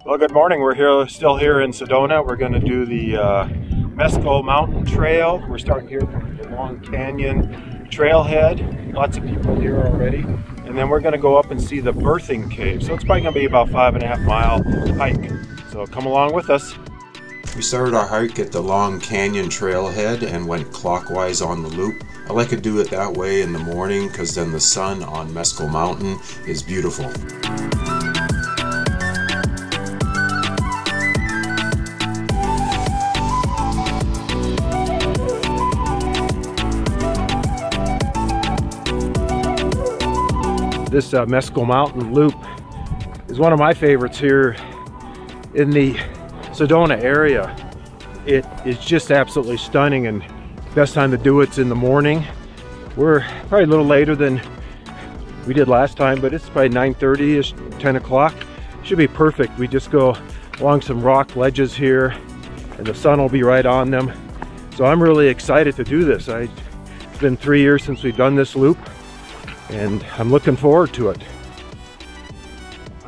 Well, good morning. We're still here in Sedona. We're going to do the Mescal Mountain Trail. We're starting here from the Long Canyon trailhead. Lots of people here already. And then we're going to go up and see the birthing cave. So it's probably going to be about 5.5 mile hike. So come along with us. We started our hike at the Long Canyon trailhead and went clockwise on the loop. I like to do it that way in the morning because then the sun on Mescal Mountain is beautiful. This Mescal Mountain loop is one of my favorites here in the Sedona area. It is just absolutely stunning, and best time to do it's in the morning. We're probably a little later than we did last time, but it's probably 9:30ish, 10 o'clock. Should be perfect. We just go along some rock ledges here and the sun will be right on them. So I'm really excited to do this. It's been 3 years since we've done this loop, and I'm looking forward to it.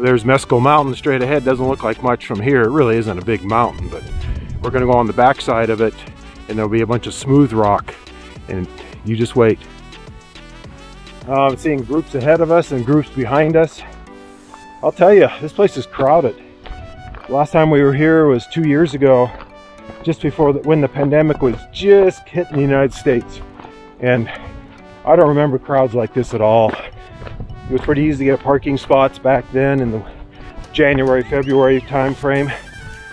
There's Mescal Mountain straight ahead. Doesn't look like much from here. It really isn't a big mountain, but we're going to go on the back side of it, and there'll be a bunch of smooth rock, and you just wait. I'm seeing groups ahead of us and groups behind us. I'll tell you, this place is crowded. Last time we were here was 2 years ago, just before when the pandemic was just hitting the United States, and I don't remember crowds like this at all. It was pretty easy to get parking spots back then in the January, February time frame.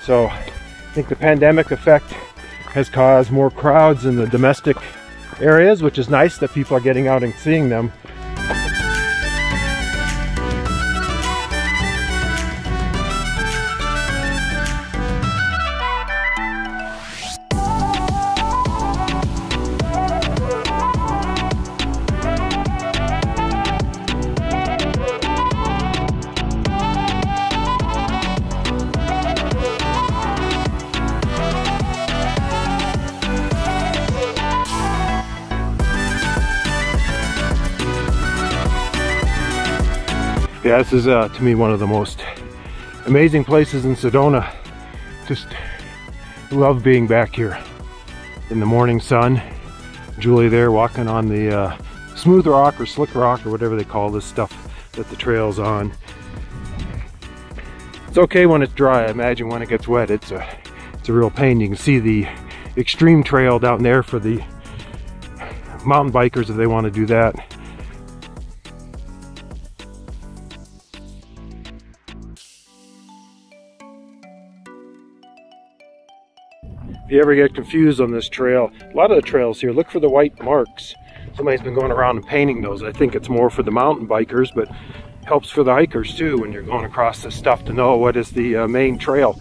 So I think the pandemic effect has caused more crowds in the domestic areas, which is nice that people are getting out and seeing them. Yeah, this is to me one of the most amazing places in Sedona. Just love being back here in the morning sun. Julie there walking on the smooth rock or slick rock or whatever they call this stuff that the trail's on. It's okay when it's dry. I imagine when it gets wet it's a real pain. You can see the extreme trail down there for the mountain bikers if they want to do that. If you ever get confused on this trail, a lot of the trails here, look for the white marks. Somebody's been going around and painting those. I think it's more for the mountain bikers, but helps for the hikers too when you're going across this stuff to know what is the main trail.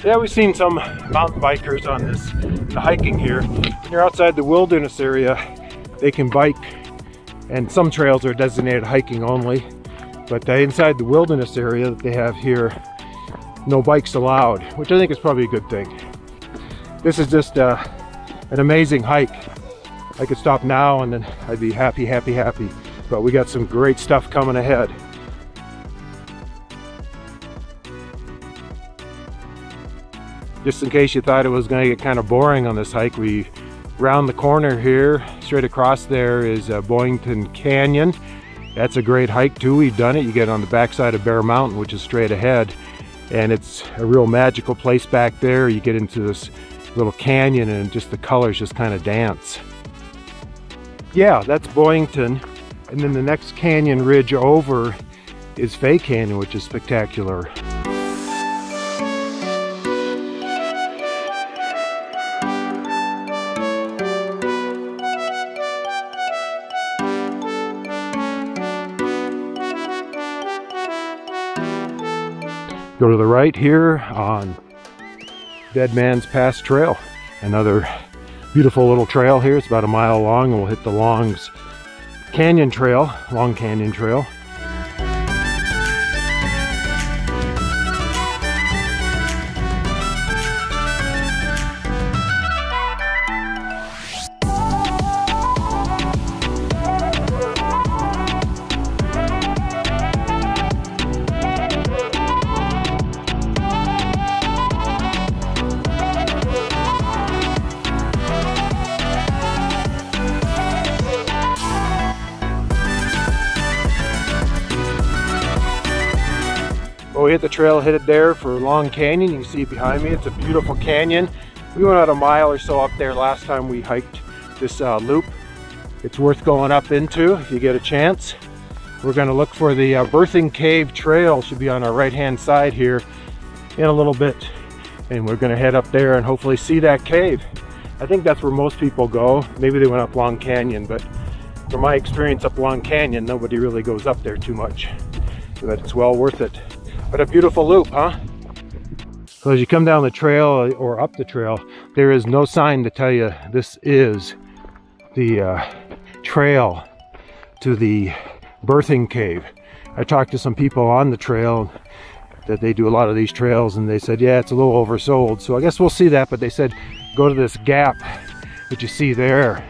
Yeah, we've seen some mountain bikers on the hiking here. When you're outside the wilderness area, they can bike, and some trails are designated hiking only. But inside the wilderness area that they have here, no bikes allowed, which I think is probably a good thing. This is just an amazing hike. I could stop now and then I'd be happy. But we got some great stuff coming ahead. Just in case you thought it was going to get kind of boring on this hike, we round the corner here. Straight across there is Boyington Canyon. That's a great hike too. We've done it. You get on the backside of Bear Mountain, which is straight ahead, and it's a real magical place back there. You get into this little canyon and just the colors just kind of dance. Yeah, that's Boynton, and then the next canyon ridge over is Fay Canyon, which is spectacular. Go to the right here on Dead Man's Pass Trail. Another beautiful little trail here. It's about a mile long, and we'll hit the Long Canyon Trail. Well, we hit the trail headed there for Long Canyon. You can see it behind me. It's a beautiful canyon. We went out a mile or so up there last time we hiked this loop. It's worth going up into if you get a chance. We're going to look for the Birthing Cave Trail. Should be on our right hand side here in a little bit. And we're going to head up there and hopefully see that cave. I think that's where most people go. Maybe they went up Long Canyon, but from my experience up Long Canyon, nobody really goes up there too much. But it's well worth it. But a beautiful loop, huh? So as you come down the trail or up the trail, there is no sign to tell you this is the trail to the Birthing Cave. I talked to some people on the trail that they do a lot of these trails, and they said, yeah, it's a little oversold. So I guess we'll see that, but they said go to this gap that you see there.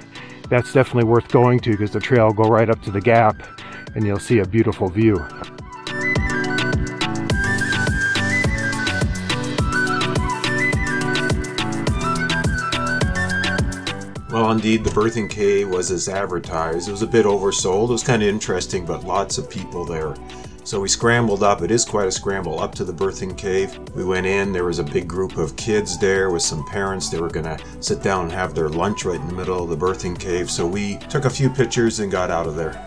That's definitely worth going to because the trail will go right up to the gap and you'll see a beautiful view. Well, indeed, the Birthing Cave was as advertised. It was a bit oversold. It was kind of interesting, but lots of people there. So we scrambled up. It is quite a scramble up to the Birthing Cave. We went in. There was a big group of kids there with some parents. They were going to sit down and have their lunch right in the middle of the Birthing Cave. So we took a few pictures and got out of there.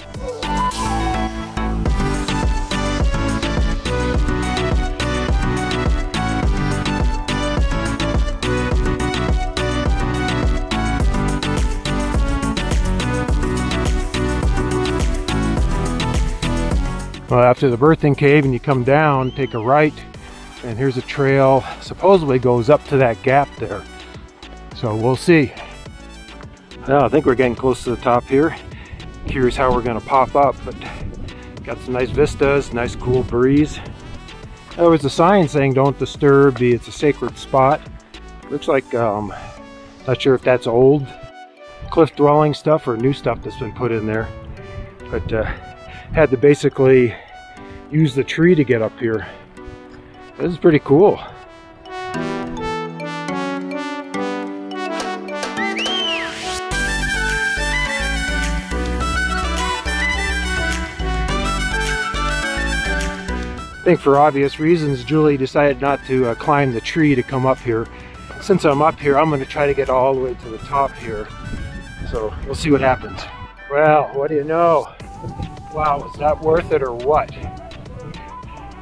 Well, after the Birthing Cave and you come down, take a right, and here's a trail supposedly goes up to that gap there. So we'll see. Now I think we're getting close to the top here. Curious how we're going to pop up, but got some nice vistas, nice cool breeze. There was a sign saying don't disturb, it's a sacred spot. Looks like, not sure if that's old cliff dwelling stuff or new stuff that's been put in there. But had to basically use the tree to get up here. This is pretty cool. I think for obvious reasons, Julie decided not to climb the tree to come up here. Since I'm up here, I'm going to try to get all the way to the top here. So we'll see what happens. Well, what do you know? Wow, is that worth it or what?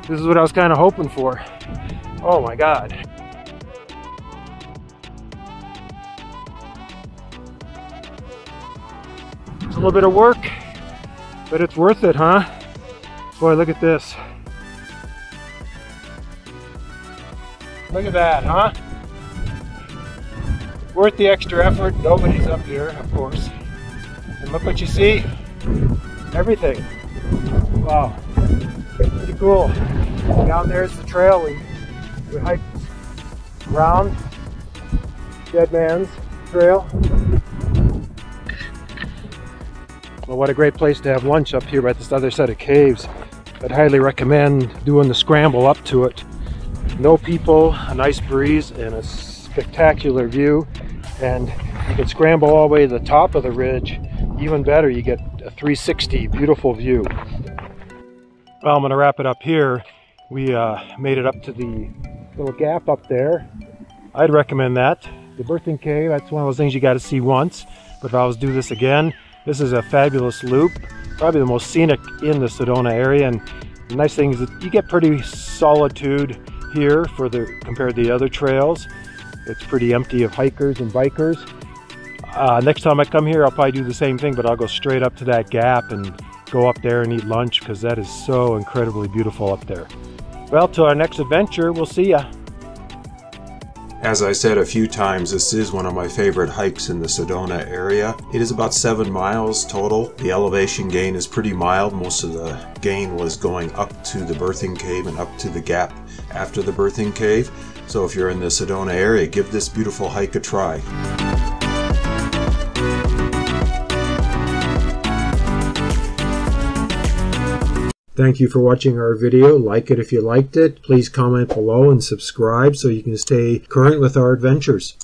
This is what I was kind of hoping for. Oh my God. It's a little bit of work, but it's worth it, huh? Boy, look at this. Look at that, huh? Worth the extra effort. Nobody's up here, of course. And look what you see. Everything. Wow. Pretty cool. Down there's the trail. We hiked around Dead Man's Trail. Well, what a great place to have lunch up here by this other set of caves. I'd highly recommend doing the scramble up to it. No people, a nice breeze, and a spectacular view. And you can scramble all the way to the top of the ridge. Even better, you get a 360 beautiful view. Well, I'm going to wrap it up here. We made it up to the little gap up there. I'd recommend that. The Birthing Cave, that's one of those things you got to see once. But if I was to do this again, this is a fabulous loop. Probably the most scenic in the Sedona area. And the nice thing is that you get pretty solitude here compared to the other trails. It's pretty empty of hikers and bikers. Next time I come here, I'll probably do the same thing, but I'll go straight up to that gap and go up there and eat lunch because that is so incredibly beautiful up there. Well, till our next adventure, we'll see ya. As I said a few times, this is one of my favorite hikes in the Sedona area. It is about 7 miles total. The elevation gain is pretty mild. Most of the gain was going up to the Birthing Cave and up to the gap after the Birthing Cave. So if you're in the Sedona area, give this beautiful hike a try. Thank you for watching our video. Like it if you liked it. Please comment below and subscribe so you can stay current with our adventures.